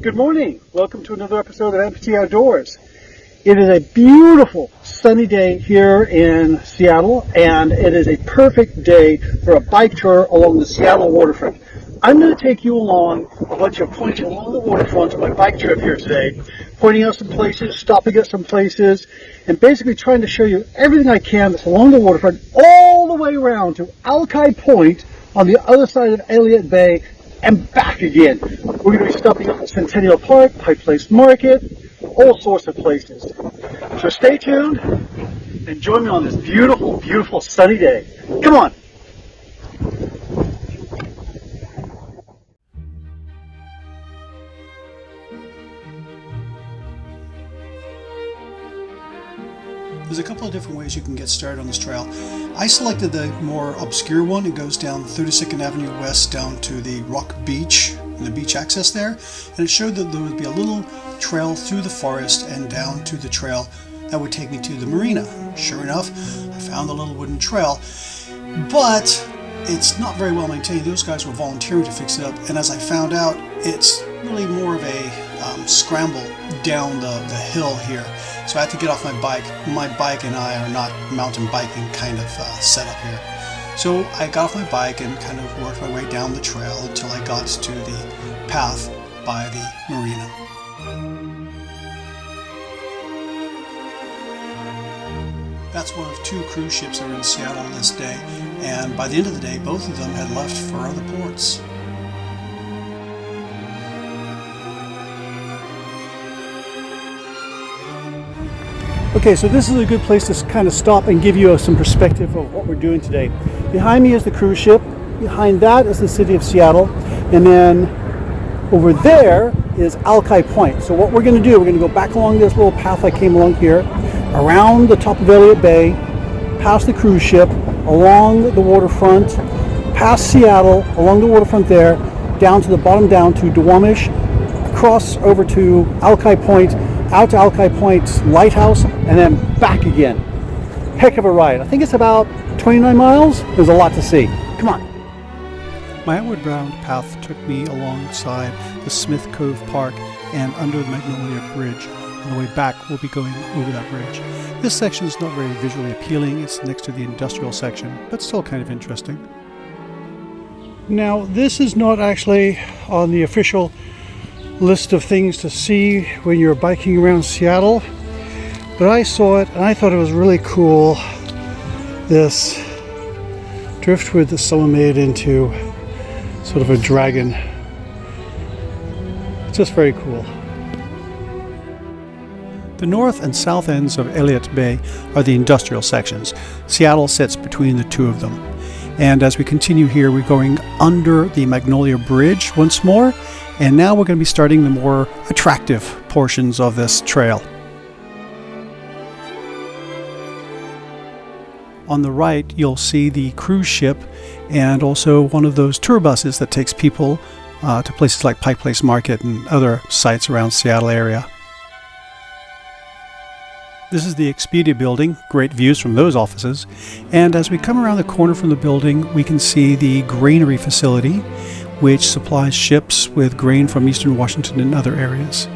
Good morning. Welcome to another episode of Amputee Outdoors. It is a beautiful sunny day here in Seattle, and it is a perfect day for a bike tour along the Seattle waterfront. I'm going to take you along a bunch of points along the waterfront on my bike trip here today, pointing out some places, stopping at some places, and basically trying to show you everything I can that's along the waterfront all the way around to Alki Point on the other side of Elliot Bay and back again. We're going to be stopping at Centennial Park, Pike Place Market, all sorts of places. So stay tuned and join me on this beautiful, beautiful sunny day. Come on. There's a couple of different ways you can get started on this trail. I selected the more obscure one. It goes down 32nd Avenue West down to the Rock Beach and the beach access there. And it showed that there would be a little trail through the forest and down to the trail that would take me to the marina. Sure enough, I found the little wooden trail, but it's not very well maintained. Those guys were volunteering to fix it up, and as I found out, it's really more of a scramble down the hill here. So I had to get off my bike. My bike and I are not mountain biking kind of setup here. So I got off my bike and kind of worked my way down the trail until I got to the path by the marina. That's one of two cruise ships that are in Seattle on this day, and by the end of the day, both of them had left for other ports. Okay, so this is a good place to kind of stop and give you some perspective of what we're doing today. Behind me is the cruise ship, behind that is the city of Seattle, and then over there is Alki Point. So what we're going to do, we're going to go back along this little path I came along here, around the top of Elliot Bay, past the cruise ship, along the waterfront, past Seattle, along the waterfront there, down to the bottom, down to Duwamish, across over to Alki Point, out to Alki Point Lighthouse, and then back again. Heck of a ride. I think it's about 29 miles. There's a lot to see. Come on. My outward bound path took me alongside the Smith Cove Park and under the Magnolia Bridge. On the way back, we'll be going over that bridge. This section is not very visually appealing. It's next to the industrial section, but still kind of interesting. Now, this is not actually on the official list of things to see when you're biking around Seattle, but I saw it and I thought it was really cool. This driftwood that someone made into sort of a dragon. It's just very cool. The north and south ends of Elliot Bay are the industrial sections. Seattle sits between the two of them. And as we continue here, we're going under the Magnolia Bridge once more, and now we're going to be starting the more attractive portions of this trail. On the right, you'll see the cruise ship and also one of those tour buses that takes people to places like Pike Place Market and other sites around Seattle area. This is the Expedia building, great views from those offices, and as we come around the corner from the building, we can see the granary facility, which supplies ships with grain from eastern Washington and other areas.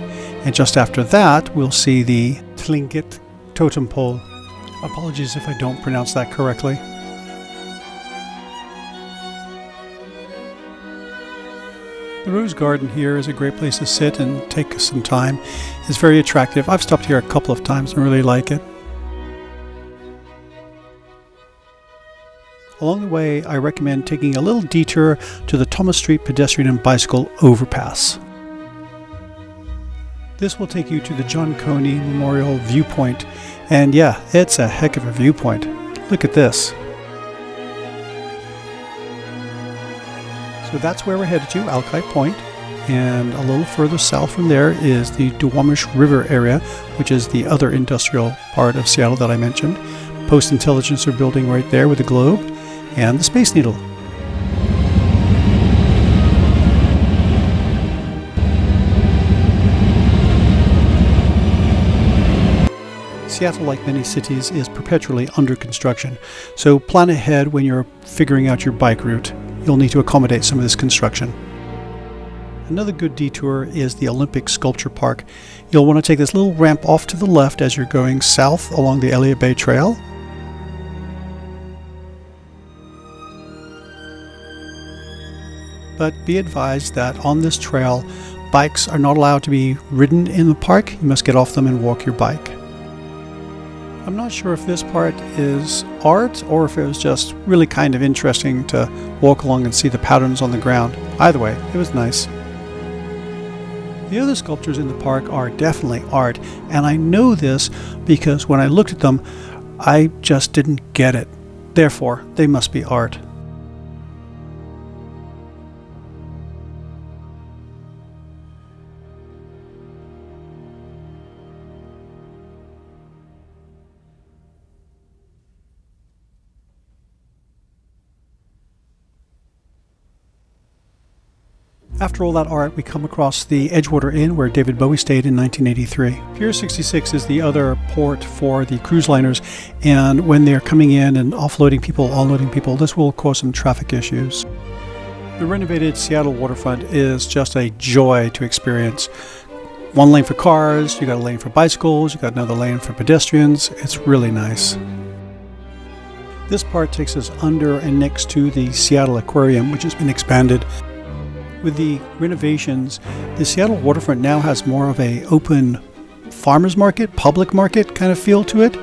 And just after that, we'll see the Tlingit Totem pole. Apologies if I don't pronounce that correctly. The Rose Garden here is a great place to sit and take some time. It's very attractive. I've stopped here a couple of times and really like it. Along the way, I recommend taking a little detour to the Thomas Street pedestrian and bicycle overpass. This will take you to the John Coney Memorial Viewpoint, and yeah, it's a heck of a viewpoint. Look at this. So that's where we're headed to, Alki Point, and a little further south from there is the Duwamish River area, which is the other industrial part of Seattle that I mentioned. Post Intelligencer building right there with the globe, and the Space Needle. Seattle, like many cities, is perpetually under construction, so plan ahead when you're figuring out your bike route. You'll need to accommodate some of this construction. Another good detour is the Olympic Sculpture Park. You'll want to take this little ramp off to the left as you're going south along the Elliot Bay Trail. But be advised that on this trail, bikes are not allowed to be ridden in the park. You must get off them and walk your bike. I'm not sure if this part is art or if it was just really kind of interesting to walk along and see the patterns on the ground. Either way, it was nice. The other sculptures in the park are definitely art, and I know this because when I looked at them, I just didn't get it. Therefore, they must be art. After all that art, we come across the Edgewater Inn where David Bowie stayed in 1983. Pier 66 is the other port for the cruise liners, and when they're coming in and offloading people, unloading people, this will cause some traffic issues. The renovated Seattle waterfront is just a joy to experience. One lane for cars, you got a lane for bicycles, you got another lane for pedestrians. It's really nice. This part takes us under and next to the Seattle Aquarium, which has been expanded. With the renovations, the Seattle waterfront now has more of a open farmers market, public market kind of feel to it,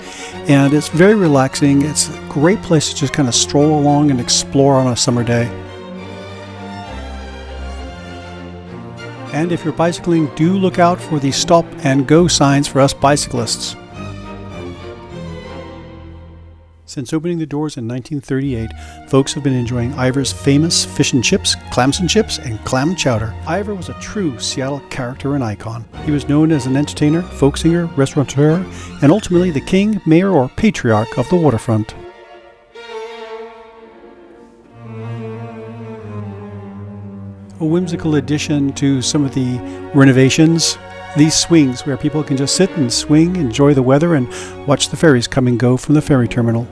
and it's very relaxing. It's a great place to just kind of stroll along and explore on a summer day. And if you're bicycling, do look out for the stop and go signs for us bicyclists. Since opening the doors in 1938, folks have been enjoying Ivars' famous fish and chips, clams and chips, and clam chowder. Ivor was a true Seattle character and icon. He was known as an entertainer, folk singer, restaurateur, and ultimately the king, mayor, or patriarch of the waterfront. A whimsical addition to some of the renovations, these swings where people can just sit and swing, enjoy the weather, and watch the ferries come and go from the ferry terminal.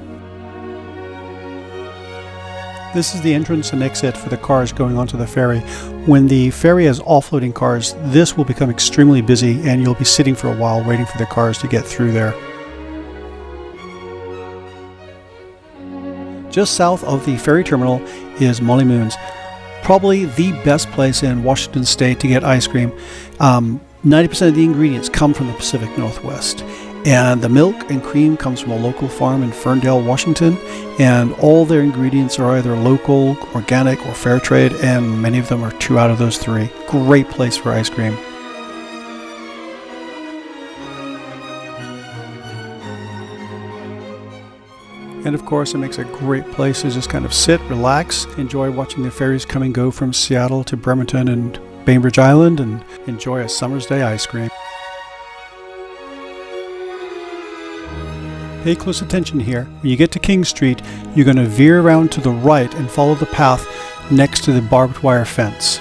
This is the entrance and exit for the cars going onto the ferry. When the ferry has offloading cars, this will become extremely busy and you'll be sitting for a while waiting for the cars to get through there. Just south of the ferry terminal is Molly Moon's. Probably the best place in Washington State to get ice cream. 90% of the ingredients come from the Pacific Northwest. And the milk and cream comes from a local farm in Ferndale, Washington. And all their ingredients are either local, organic, or fair trade, and many of them are 2 out of those 3. Great place for ice cream. And of course, it makes a great place to just kind of sit, relax, enjoy watching the ferries come and go from Seattle to Bremerton and Bainbridge Island, and enjoy a summer's day ice cream. Pay close attention here. When you get to King Street, you're going to veer around to the right and follow the path next to the barbed wire fence.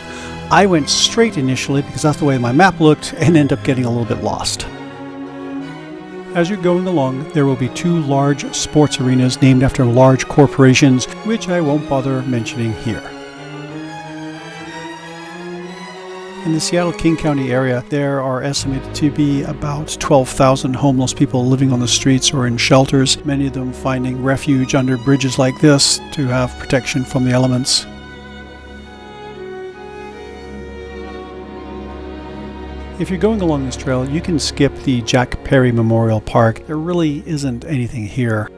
I went straight initially because that's the way my map looked and ended up getting a little bit lost. As you're going along, there will be 2 large sports arenas named after large corporations, which I won't bother mentioning here. In the Seattle-King County area, there are estimated to be about 12,000 homeless people living on the streets or in shelters, many of them finding refuge under bridges like this to have protection from the elements. If you're going along this trail, you can skip the Jack Perry Memorial Park. There really isn't anything here.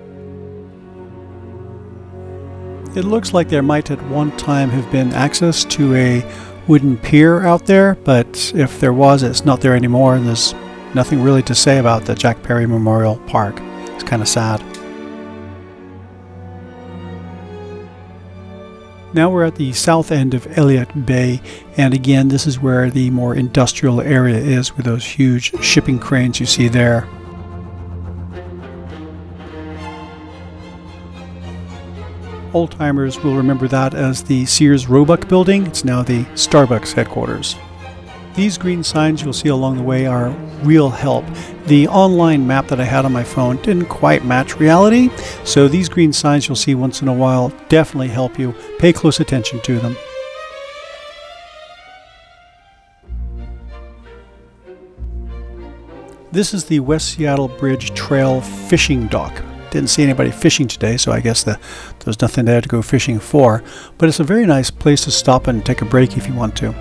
It looks like there might at one time have been access to a wooden pier out there, but if there was, it's not there anymore, and there's nothing really to say about the Jack Perry Memorial Park. It's kind of sad. Now we're at the south end of Elliot Bay, and again, this is where the more industrial area is with those huge shipping cranes you see there. Old-timers will remember that as the Sears Roebuck building. It's now the Starbucks headquarters. These green signs you'll see along the way are real help. The online map that I had on my phone didn't quite match reality, so these green signs you'll see once in a while definitely help you. Pay close attention to them. This is the West Seattle Bridge Trail fishing dock. Didn't see anybody fishing today, so I guess there's nothing there to go fishing for. But it's a very nice place to stop and take a break if you want to.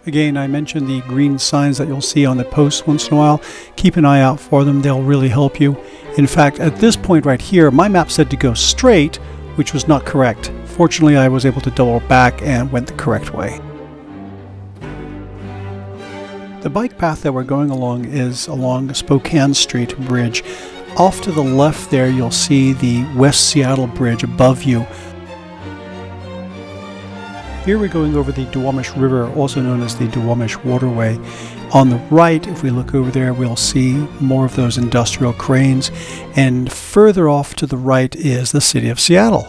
Again, I mentioned the green signs that you'll see on the posts once in a while. Keep an eye out for them. They'll really help you. In fact, at this point right here, my map said to go straight, which was not correct. Fortunately, I was able to double back and went the correct way. The bike path that we're going along is along Spokane Street Bridge. Off to the left there, you'll see the West Seattle Bridge above you. Here we're going over the Duwamish River, also known as the Duwamish Waterway. On the right, if we look over there, we'll see more of those industrial cranes. And further off to the right is the city of Seattle.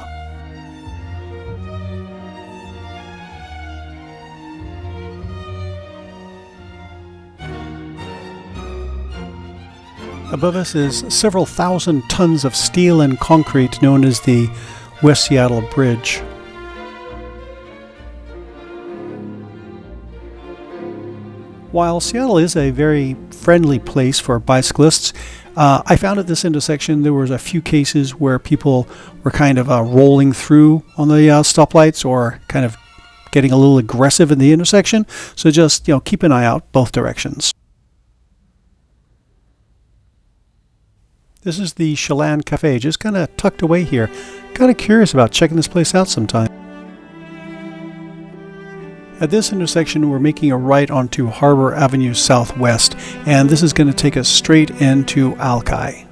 Above us is several thousand tons of steel and concrete known as the West Seattle Bridge. While Seattle is a very friendly place for bicyclists, I found at this intersection there was a few cases where people were kind of rolling through on the stoplights or kind of getting a little aggressive in the intersection. So just keep an eye out both directions. This is the Chelan Cafe, just kind of tucked away here. Kind of curious about checking this place out sometime. At this intersection, we're making a right onto Harbor Avenue Southwest, and this is going to take us straight into Alki.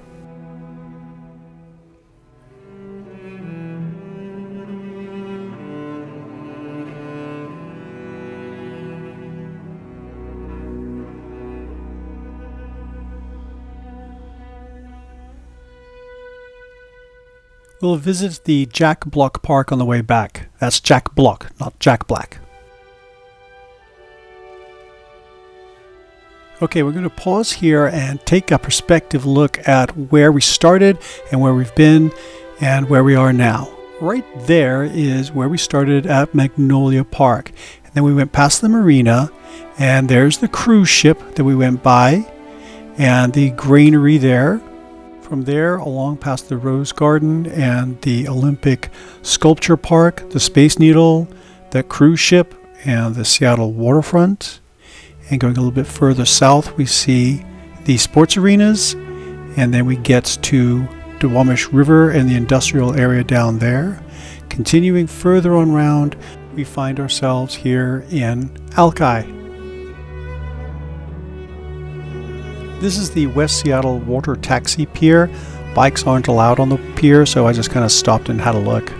We'll visit the Jack Block Park on the way back. That's Jack Block, not Jack Black. Okay, we're going to pause here and take a perspective look at where we started and where we've been and where we are now. Right there is where we started at Magnolia Park. And then we went past the marina, and there's the cruise ship that we went by and the granary there. From there, along past the Rose Garden and the Olympic Sculpture Park, the Space Needle, the cruise ship, and the Seattle Waterfront. And going a little bit further south, we see the sports arenas, and then we get to Duwamish River and the industrial area down there. Continuing further on round, we find ourselves here in Alki. This is the West Seattle Water Taxi Pier. Bikes aren't allowed on the pier, so I just kind of stopped and had a look.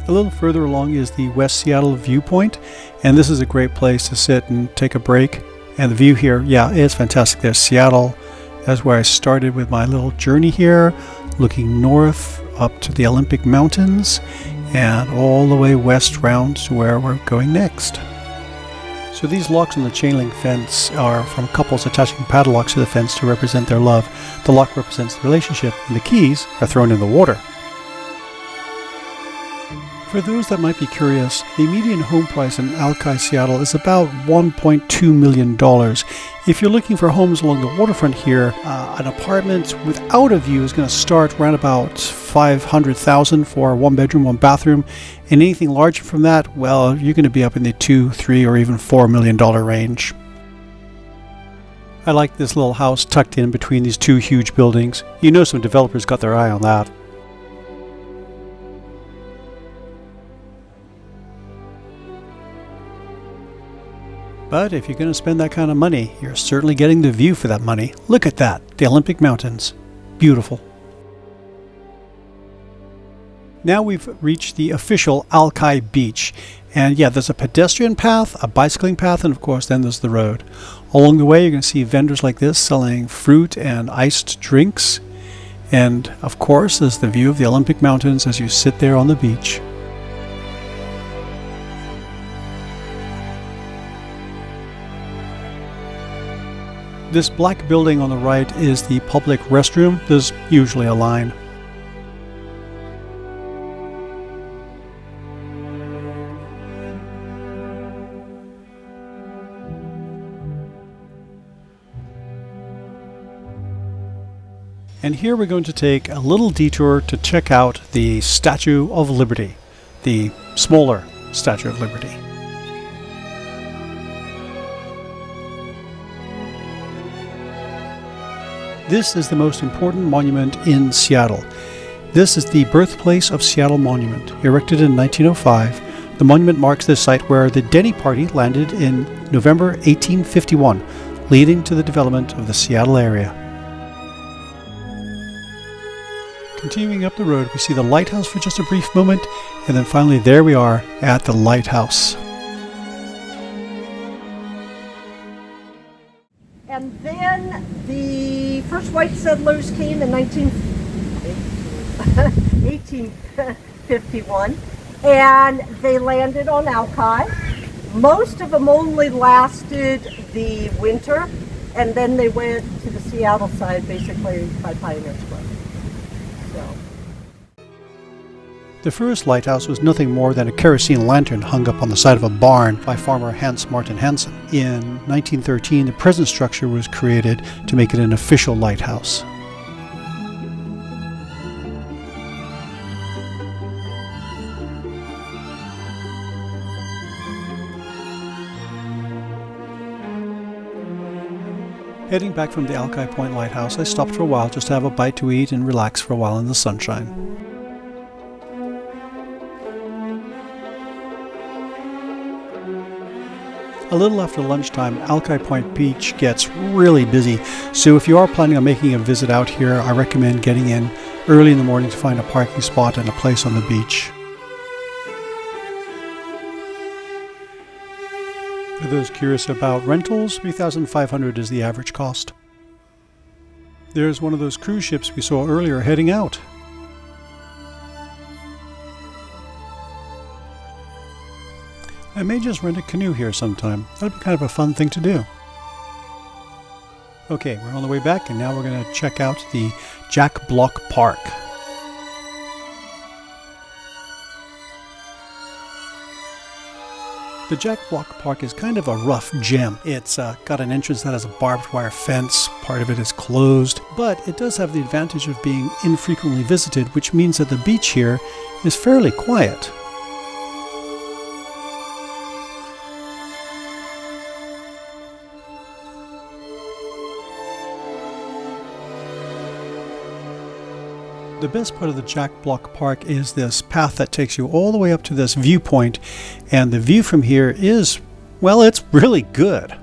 A little further along is the West Seattle Viewpoint, and this is a great place to sit and take a break. And the view here, yeah, it's fantastic. There's Seattle. That's where I started with my little journey here, looking north up to the Olympic Mountains and all the way west round to where we're going next. So these locks on the chain link fence are from couples attaching padlocks to the fence to represent their love. The lock represents the relationship, and the keys are thrown in the water. For those that might be curious, the median home price in Alki, Seattle is about $1.2 million. If you're looking for homes along the waterfront here, an apartment without a view is going to start around about $500,000 for a 1-bedroom, 1-bathroom. And anything larger from that, well, you're going to be up in the $2, $3, or even $4 million range. I like this little house tucked in between these two huge buildings. You know some developers got their eye on that. But if you're going to spend that kind of money, you're certainly getting the view for that money. Look at that, the Olympic Mountains. Beautiful. Now we've reached the official Alki Beach. And yeah, there's a pedestrian path, a bicycling path, and of course then there's the road. Along the way you're going to see vendors like this selling fruit and iced drinks. And of course there's the view of the Olympic Mountains as you sit there on the beach. This black building on the right is the public restroom. There's usually a line. And here we're going to take a little detour to check out the Statue of Liberty, the smaller Statue of Liberty. This is the most important monument in Seattle. This is the Birthplace of Seattle Monument, erected in 1905. The monument marks the site where the Denny party landed in November 1851, leading to the development of the Seattle area. Continuing up the road, we see the lighthouse for just a brief moment, and then finally there we are at the lighthouse. And then the first white settlers came in 1851, and they landed on Alki. Most of them only lasted the winter, and then they went to the Seattle side, basically by Pioneer Square. The first lighthouse was nothing more than a kerosene lantern hung up on the side of a barn by farmer Hans Martin Hansen. In 1913, the present structure was created to make it an official lighthouse. Heading back from the Alki Point Lighthouse, I stopped for a while just to have a bite to eat and relax for a while in the sunshine. A little after lunchtime, Alki Point Beach gets really busy, so if you are planning on making a visit out here, I recommend getting in early in the morning to find a parking spot and a place on the beach. For those curious about rentals, $3,500 is the average cost. There's one of those cruise ships we saw earlier heading out. I may just rent a canoe here sometime. That'd be kind of a fun thing to do. Okay, we're on the way back, and now we're going to check out the Jack Block Park. The Jack Block Park is kind of a rough gem. It's got an entrance that has a barbed wire fence. Part of it is closed, but it does have the advantage of being infrequently visited, which means that the beach here is fairly quiet. The best part of the Jack Block Park is this path that takes you all the way up to this viewpoint, and the view from here is, well, it's really good.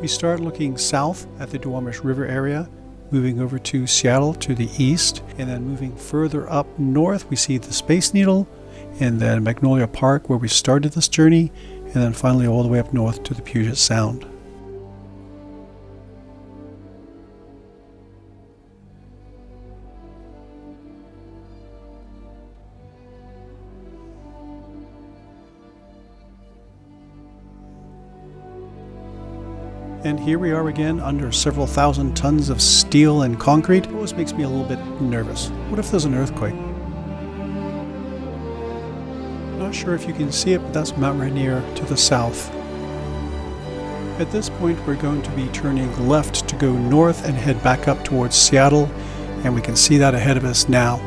We start looking south at the Duwamish River area, moving over to Seattle to the east, and then moving further up north we see the Space Needle, and then Magnolia Park where we started this journey, and then finally all the way up north to the Puget Sound. And here we are again under several thousand tons of steel and concrete. It always makes me a little bit nervous. What if there's an earthquake? Not sure if you can see it, but that's Mount Rainier to the south. At this point we're going to be turning left to go north and head back up towards Seattle, and we can see that ahead of us now.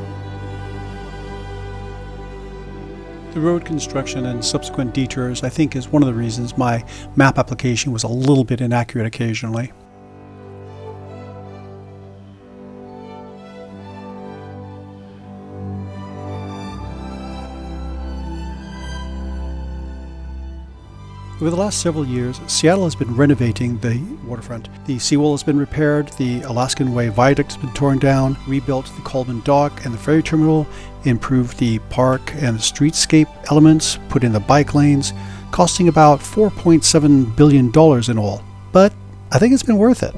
The road construction and subsequent detours, I think, is one of the reasons my map application was a little bit inaccurate occasionally. Over the last several years, Seattle has been renovating the waterfront. The seawall has been repaired, the Alaskan Way Viaduct has been torn down, rebuilt the Coleman Dock and the ferry terminal, improved the park and the streetscape elements, put in the bike lanes, costing about $4.7 billion in all. But I think it's been worth it.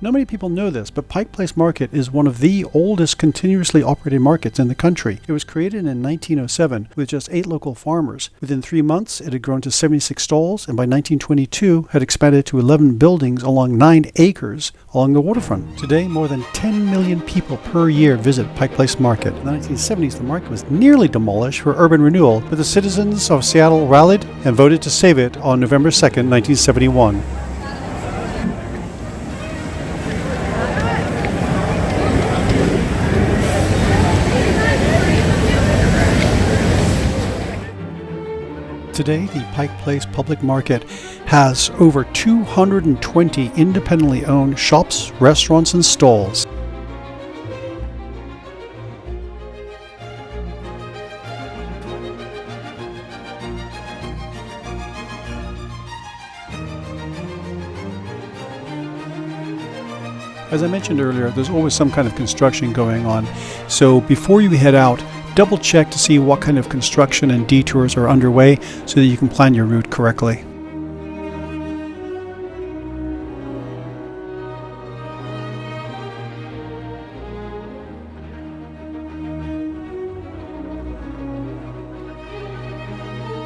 Not many people know this, but Pike Place Market is one of the oldest continuously operated markets in the country. It was created in 1907 with just 8 local farmers. Within 3 months, it had grown to 76 stalls, and by 1922 had expanded to 11 buildings along 9 acres along the waterfront. Today, more than 10 million people per year visit Pike Place Market. In the 1970s, the market was nearly demolished for urban renewal, but the citizens of Seattle rallied and voted to save it on November 2nd, 1971. Today, the Pike Place Public Market has over 220 independently owned shops, restaurants, and stalls. As I mentioned earlier, there's always some kind of construction going on, so before you head out, double check to see what kind of construction and detours are underway so that you can plan your route correctly.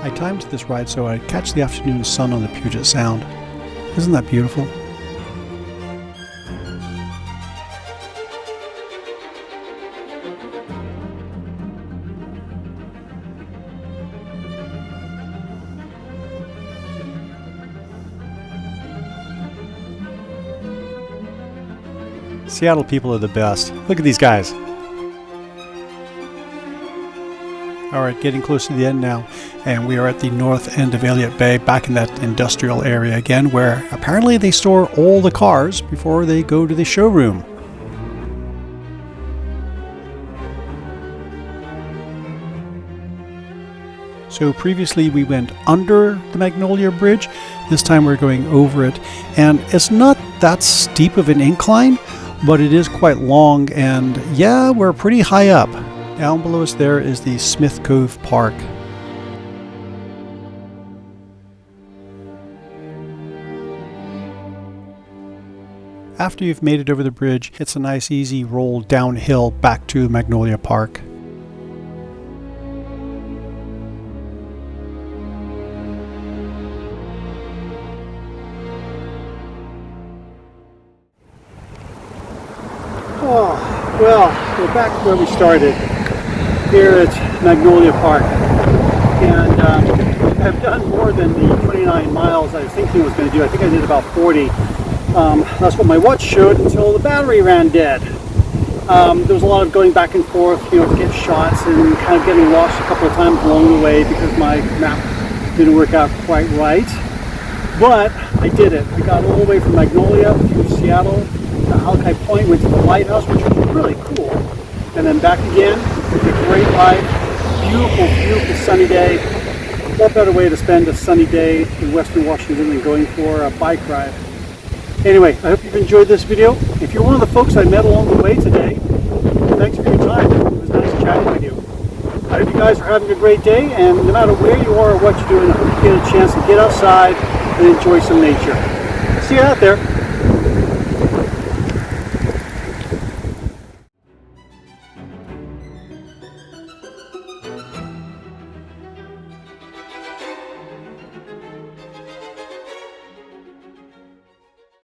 I timed this ride so I'd catch the afternoon sun on the Puget Sound. Isn't that beautiful? Seattle people are the best. Look at these guys. Alright, getting close to the end now, and we are at the north end of Elliot Bay, back in that industrial area again, where apparently they store all the cars before they go to the showroom. So previously we went under the Magnolia Bridge, this time we're going over it, and it's not that steep of an incline, but it is quite long, and yeah, we're pretty high up. Down below us there is the Smith Cove Park. After you've made it over the bridge, it's a nice easy roll downhill back to Magnolia Park. Oh, well, we're back where we started, here at Magnolia Park, and I've done more than the 29 miles I was thinking I was going to do. I think I did about 40. That's what my watch showed until the battery ran dead. There was a lot of going back and forth, to get shots, and kind of getting lost a couple of times along the way because my map didn't work out quite right. But I did it. I got all the way from Magnolia through Seattle to Alki Point, went to the lighthouse, which was really cool, and then back again. It was a great ride. Beautiful, beautiful sunny day. What better way to spend a sunny day in Western Washington than going for a bike ride? Anyway, I hope you've enjoyed this video. If you're one of the folks I met along the way today, thanks for your time. It was nice chatting with you. I hope you guys are having a great day, and no matter where you are or what you're doing, I hope you get a chance to get outside and enjoy some nature. See you out there.